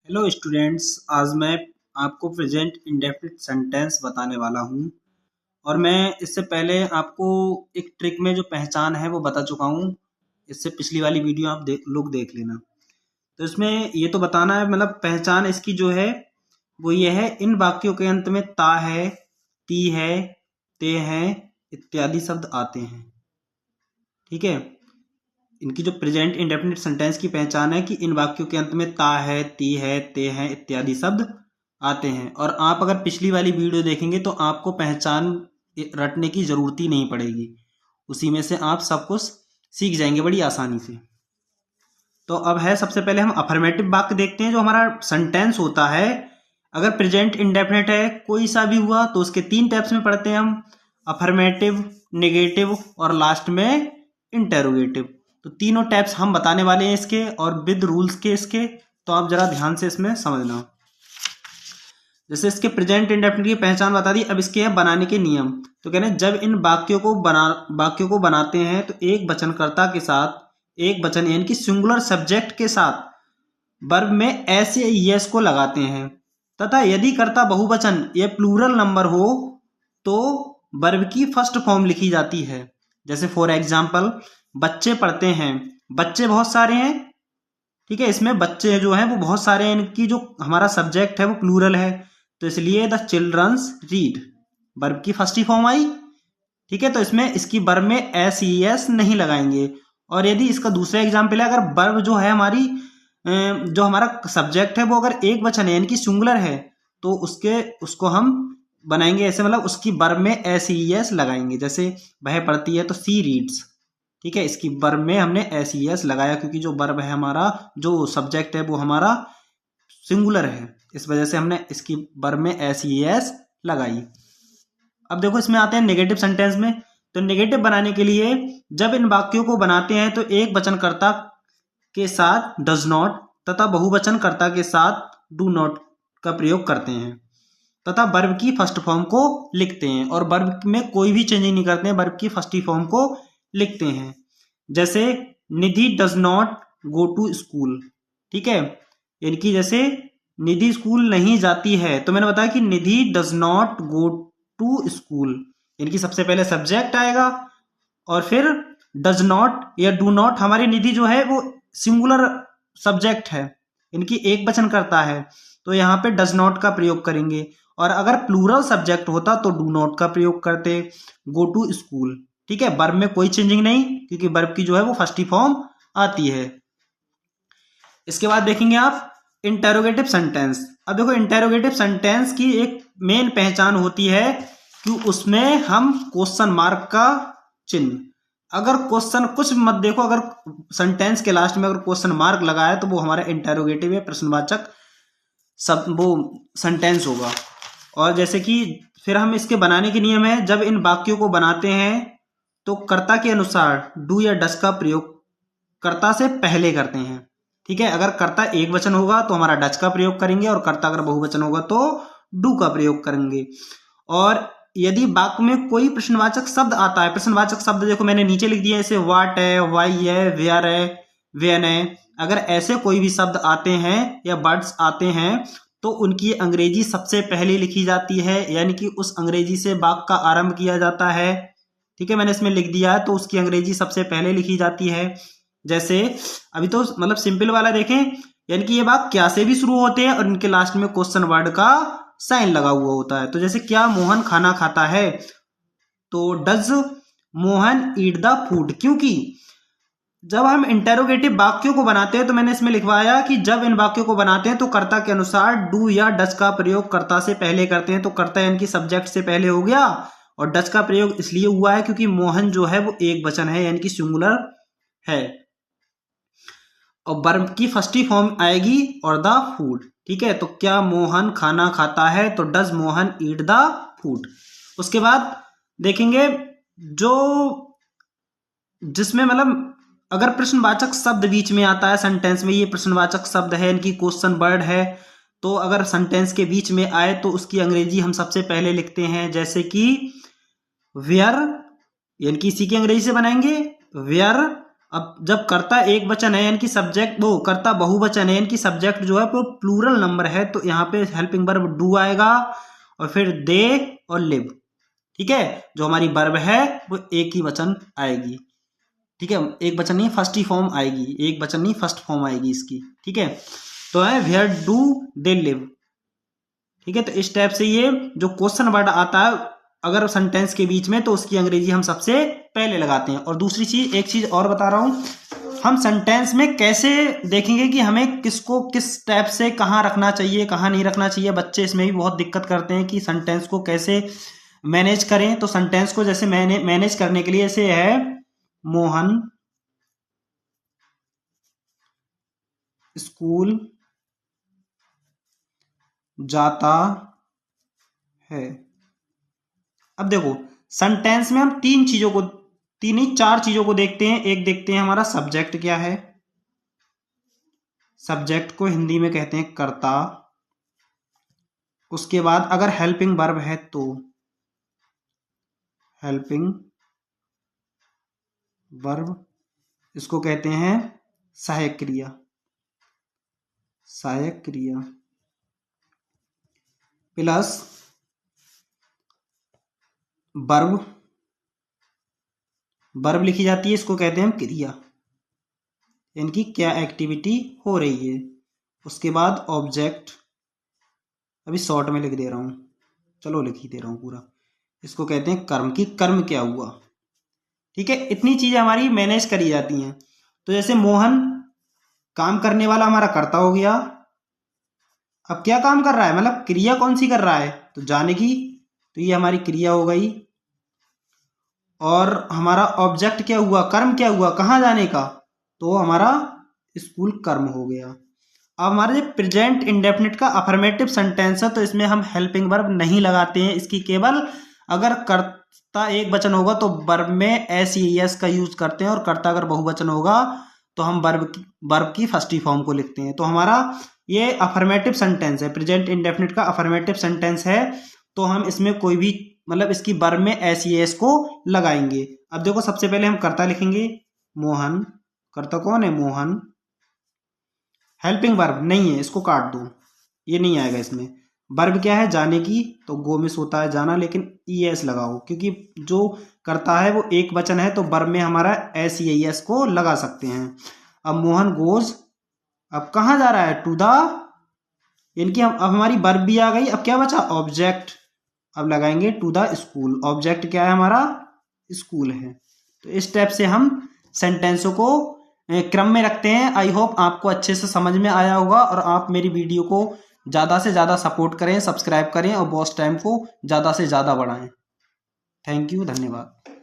Hello students, आज मैं आपको प्रेजेंट इंडेफिनिट सेंटेंस बताने वाला हूँ। और मैं इससे पहले आपको एक ट्रिक में जो पहचान है वो बता चुका हूँ। इससे पिछली वाली वीडियो आप लोग देख लेना। तो इसमें ये तो बताना है, मतलब पहचान इसकी जो है वो ये है, इन वाक्यों के अंत में ता है, ती है, ते हैं इत्यादि शब्द आते हैं। ठीक है, इनकी जो प्रेजेंट इंडेफिनिट सेंटेंस की पहचान है कि इन वाक्यों के अंत में ता है, ती है, ते हैं इत्यादि शब्द आते हैं। और आप अगर पिछली वाली वीडियो देखेंगे तो आपको पहचान रटने की जरूरत ही नहीं पड़ेगी, उसी में से आप सब कुछ सीख जाएंगे बड़ी आसानी से। तो अब है, सबसे पहले हम अफर्मेटिव वाक्य देखते हैं। जो हमारा सेंटेंस होता है, अगर प्रेजेंट इंडेफिनिट है कोई सा भी हुआ तो उसके 3 टाइप्स में पढ़ते हैं हम, अफर्मेटिव, नेगेटिव और लास्ट में इंटेरोगेटिव। तो तीनों टाइप्स हम बताने वाले हैं इसके, और विद रूल्स के इसके। तो आप जरा ध्यान से इसमें समझना। जैसे इसके प्रेजेंट इंडेफिनिट की पहचान बता दी, अब इसके हैं बनाने के नियम। तो कह रहे हैं जब इन वाक्यों को बनाते हैं तो एक वचनकर्ता के साथ, एक वचन यानी कि सिंगुलर सब्जेक्ट के साथ वर्ब में एस या यस को लगाते हैं, तथा यदि कर्ता बहुवचन या प्लूरल नंबर हो तो वर्ब की फर्स्ट फॉर्म लिखी जाती है। जैसे फॉर एग्जाम्पल, बच्चे पढ़ते हैं, बच्चे बहुत सारे हैं। ठीक है, इसमें बच्चे जो हैं वो बहुत सारे हैं, इनकी जो हमारा सब्जेक्ट है वो प्लूरल है, तो इसलिए द चिल्ड्रंस रीड, वर्ब की फर्स्ट ही फॉर्म आई। ठीक है, तो इसमें इसकी वर्ब में एस ई एस नहीं लगाएंगे। और यदि इसका दूसरा एग्जाम्पल है, अगर वर्ब जो है हमारी, जो हमारा सब्जेक्ट है वो अगर एक वचन है यानी कि सिंगुलर है, तो उसको हम बनाएंगे ऐसे, मतलब उसकी वर्ब में एस ई एस लगाएंगे। जैसे वह पढ़ती है तो सी रीड्स। ठीक है, इसकी वर्ब में हमने एस ई एस लगाया क्योंकि जो वर्ब है हमारा, जो सब्जेक्ट है वो हमारा सिंगुलर है, इस वजह से हमने इसकी वर्ब में एस ई एस लगाई। अब देखो, इसमें आते हैं नेगेटिव सेंटेंस में। तो नेगेटिव बनाने के लिए जब इन वाक्यों को बनाते हैं तो एक वचनकर्ता के साथ डज नॉट तथा बहुवचनकर्ता के साथ डू नॉट का प्रयोग करते हैं, तथा वर्ब की फर्स्ट फॉर्म को लिखते हैं। और वर्ब में कोई भी चेंजिंग नहीं करते हैं, वर्ब की फर्स्ट ही फॉर्म को लिखते हैं। जैसे Nidhi does not go to school. ठीक है, यानी कि जैसे निधि स्कूल नहीं जाती है, तो मैंने बताया कि Nidhi does not go to school, यानी कि सबसे पहले सब्जेक्ट आएगा और फिर डज नॉट या डू नॉट। हमारी निधि जो है वो सिंगुलर सब्जेक्ट है, इनकी एक वचन करता है, तो यहाँ पे डज नॉट का प्रयोग करेंगे। और अगर प्लूरल सब्जेक्ट होता तो डू नॉट का प्रयोग करते, गो टू स्कूल। ठीक है, वर्ब में कोई चेंजिंग नहीं क्योंकि वर्ब की जो है वो फर्स्ट ही फॉर्म आती है। इसके बाद देखेंगे आप इंटेरोगेटिव सेंटेंस। अब देखो, इंटेरोगेटिव सेंटेंस की एक मेन पहचान होती है कि उसमें हम क्वेश्चन मार्क का चिन्ह, अगर क्वेश्चन कुछ मत देखो, अगर सेंटेंस के लास्ट में अगर क्वेश्चन मार्क लगा है तो वो हमारा इंटेरोगेटिव या प्रश्नवाचक सब वो सेंटेंस होगा। और जैसे कि फिर हम इसके बनाने के नियम है, जब इन वाक्यों को बनाते हैं तो कर्ता के अनुसार डू या डस का प्रयोग कर्ता से पहले करते हैं। ठीक है, अगर कर्ता एक वचन होगा तो हमारा डच का प्रयोग करेंगे, और कर्ता अगर बहुवचन होगा तो डू का प्रयोग करेंगे। और यदि वाक्य में कोई प्रश्नवाचक शब्द आता है, प्रश्नवाचक शब्द देखो मैंने नीचे लिख दिया, जैसे व्हाट है, वाई है, वेयर है, वेन है, अगर ऐसे कोई भी शब्द आते हैं या वर्ड्स आते हैं तो उनकी अंग्रेजी सबसे पहले लिखी जाती है, यानी कि उस अंग्रेजी से वाक्य का आरंभ किया जाता है। ठीक है, मैंने इसमें लिख दिया है, तो उसकी अंग्रेजी सबसे पहले लिखी जाती है। जैसे अभी तो मतलब सिंपल वाला देखें, यानी कि ये वाक्य क्या से भी शुरू होते हैं और इनके लास्ट में क्वेश्चन वर्ड का साइन लगा हुआ होता है। तो जैसे क्या मोहन खाना खाता है, तो does Mohan eat the food. क्योंकि जब हम इंटेरोगेटिव वाक्यों को बनाते हैं तो मैंने इसमें लिखवाया कि जब इन वाक्यों को बनाते हैं तो कर्ता के अनुसार डू या डज का प्रयोग कर्ता से पहले करते हैं। तो कर्ता यानी कि सब्जेक्ट से पहले हो गया, और डज का प्रयोग इसलिए हुआ है क्योंकि मोहन जो है वो एक वचन है यानी कि सिंगुलर है, और वर्ब की फर्स्ट ही फॉर्म आएगी और द फूड। ठीक है, तो क्या मोहन खाना खाता है, तो does Mohan eat the food. उसके बाद देखेंगे जो जिसमें मतलब अगर प्रश्नवाचक शब्द बीच में आता है सेंटेंस में, ये प्रश्नवाचक शब्द है, इनकी क्वेश्चन वर्ड है, तो अगर सेंटेंस के बीच में आए तो उसकी अंग्रेजी हम सबसे पहले लिखते हैं। जैसे कि वेयर, यानी कि इसी की अंग्रेजी से बनाएंगे वेयर अब जब कर्ता एक वचन है यानी कि सब्जेक्ट, वो कर्ता बहुवचन है यानी कि सब्जेक्ट जो है वो प्लूरल नंबर है, तो यहाँ पे हेल्पिंग वर्ब डू आएगा और फिर दे और लिव। ठीक है, जो हमारी वर्ब है वो एक ही वचन आएगी। ठीक है, एक वचन नहीं फर्स्ट ही फॉर्म आएगी, एक वचन नहीं फर्स्ट फॉर्म आएगी इसकी। ठीक है, तो है वेयर डू दे लिव। ठीक है, तो इस टाइप से ये जो क्वेश्चन वर्ड आता है अगर सेंटेंस के बीच में, तो उसकी अंग्रेजी हम सबसे पहले लगाते हैं। और दूसरी चीज, एक चीज और बता रहा हूं, हम सेंटेंस में कैसे देखेंगे कि हमें किसको किस टाइप से कहाँ रखना चाहिए कहाँ नहीं रखना चाहिए। बच्चे इसमें भी बहुत दिक्कत करते हैं कि सेंटेंस को कैसे मैनेज करें। तो सेंटेंस को जैसे मैनेज करने के लिए ऐसे है, मोहन स्कूल जाता है। अब देखो सेंटेंस में हम तीन चीजों को, तीन ही चार चीजों को देखते हैं। एक देखते हैं हमारा सब्जेक्ट क्या है, सब्जेक्ट को हिंदी में कहते हैं कर्ता। उसके बाद अगर हेल्पिंग वर्ब है तो हेल्पिंग वर्ब, इसको कहते हैं सहायक क्रिया, सहायक क्रिया। प्लस वर्ब, वर्ब लिखी जाती है, इसको कहते हैं हम क्रिया, इनकी क्या एक्टिविटी हो रही है। उसके बाद ऑब्जेक्ट, अभी शॉर्ट में लिख दे रहा हूं, चलो लिख ही दे रहा हूं पूरा, इसको कहते हैं कर्म, की कर्म क्या हुआ। ठीक है, इतनी चीजें हमारी मैनेज करी जाती हैं। तो जैसे मोहन काम करने वाला हमारा कर्ता हो गया। अब क्या काम कर रहा है, मतलब क्रिया कौन सी कर रहा है, तो जाने की, तो ये हमारी क्रिया हो गई। और हमारा ऑब्जेक्ट क्या हुआ, कर्म क्या हुआ, कहाँ जाने का, तो हमारा स्कूल कर्म हो गया। अब हमारे प्रेजेंट इंडेफिनिट का अफर्मेटिव सेंटेंस है, तो इसमें हम हेल्पिंग वर्ब नहीं लगाते हैं। इसकी केवल अगर कर्ता एक वचन होगा तो वर्ब में एस ई एस का यूज करते हैं, और कर्ता अगर बहुवचन होगा तो हम वर्ब की फर्स्ट ही फॉर्म को लिखते हैं। तो हमारा ये अफर्मेटिव सेंटेंस है, प्रेजेंट इंडेफिनिट का अफर्मेटिव सेंटेंस है, तो हम इसमें कोई भी मतलब इसकी वर्ब में एस ई एस को लगाएंगे। अब देखो सबसे पहले हम कर्ता लिखेंगे, मोहन, कर्ता कौन है, मोहन। हेल्पिंग वर्ब नहीं है, इसको काट दो, ये नहीं आएगा इसमें। वर्ब क्या है, जाने की, तो गो मिस होता है जाना, लेकिन ई एस लगाओ क्योंकि जो करता है वो एक वचन है, तो वर्ब में हमारा एस ई एस को लगा सकते हैं। अब मोहन गोज, अब कहाँ जा रहा है, टू द, इनकी अब हमारी वर्ब भी आ गई। अब क्या बचा, ऑब्जेक्ट, अब लगाएंगे टू द स्कूल। ऑब्जेक्ट क्या है हमारा, स्कूल है। तो इस टाइप से हम सेंटेंसों को क्रम में रखते हैं। आई होप आपको अच्छे से समझ में आया होगा, और आप मेरी वीडियो को ज़्यादा से ज़्यादा सपोर्ट करें, सब्सक्राइब करें और वॉच टाइम को ज़्यादा से ज़्यादा बढ़ाएं। थैंक यू, धन्यवाद।